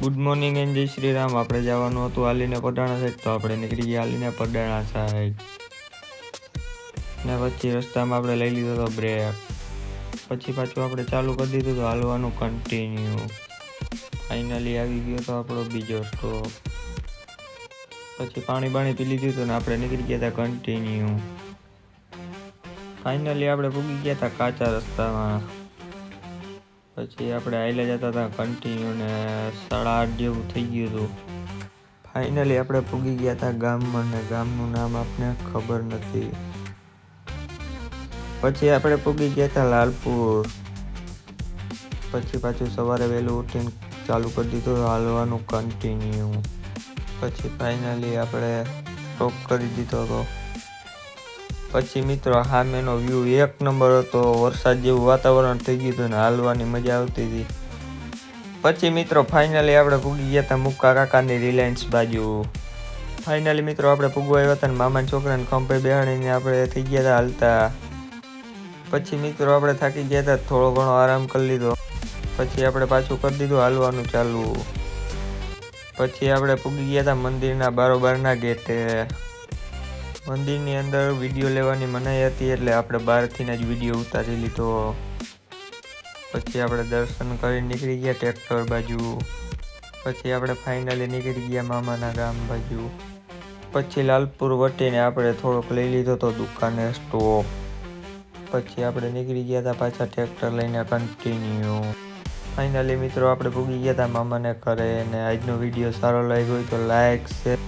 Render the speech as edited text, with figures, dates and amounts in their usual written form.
Good morning and જય શ્રી રામ. આપણે જવાનું હતું હાલીને પડાણા સાઈડ, તો આપણે નીકળી ગયા હાલીને પડાણા સાઈડ. ને પછી રસ્તામાં આપણે લઈ લીધો હતો બ્રેક. પછી પાછું આપણે ચાલુ કરી દીધું હતું હાલવાનું કન્ટિન્યુ. ફાઇનલી આવી ગયો તો આપણો બીજો સ્ટોપ. પછી પાણી પી લીધું હતું ને આપણે નીકળી ગયા હતા કન્ટિન્યુ. ફાઇનલી આપણે પૂગી ગયા હતા કાચા રસ્તામાં. પછી આપણે આઈલે જતા હતા કન્ટિન્યુ ને 8:30 જેવું થઈ ગયું હતું. ફાઇનલી આપણે પૂગી ગયા હતા ગામમાં ને ગામનું નામ આપને ખબર નથી. પછી આપણે પૂગી ગયા હતા લાલપુર. પછી પાછું સવારે વહેલું ઉઠીને ચાલુ કરી દીધું હાલવાનું કન્ટિન્યુ. પછી ફાઇનલી આપણે સ્ટોપ કરી દીધો હતો. પછી મિત્રો સામેનો વ્યૂ એક નંબર હતો. વરસાદ જેવું વાતાવરણ થઈ ગયું હતું ને હાલવાની મજા આવતી હતી. પછી મિત્રો ફાઇનલી આપણે પૂગી ગયા હતા મુક્કા કાકાની રિલાયન્સ બાજુ. ફાઇનલી મિત્રો આપણે પૂગવા આવ્યા હતા ને મામાના છોકરાને ખંભે બેહાડીને આપણે થઈ ગયા હતા હાલતા. પછી મિત્રો આપણે થાકી ગયા હતા, થોડો ઘણો આરામ કરી લીધો. પછી આપણે પાછું કરી દીધું હાલવાનું ચાલુ. પછી આપણે પૂગી ગયા હતા મંદિરના બારોબારના ગેટે. મંદિરની અંદર વિડીયો લેવાની મનાઈ હતી એટલે આપણે બહારથી જ વિડીયો ઉતારી લીધો. પછી આપણે દર્શન કરી નીકળી ગયા ટ્રેક્ટર બાજુ. પછી આપણે ફાઇનલી નીકળી ગયા મામાના ગામ બાજુ. પછી લાલપુર વટીને આપણે થોડોક લઈ લીધો તો દુકાને સ્ટોપ. પછી આપણે નીકળી ગયા હતા પાછા ટ્રેક્ટર લઈને કન્ટિન્યુ. ફાઇનલી મિત્રો આપણે પૂગી ગયા હતા મામાને ઘરે. અને આજનો વિડીયો સારો લાગ્યો હોય તો લાઈક, શેર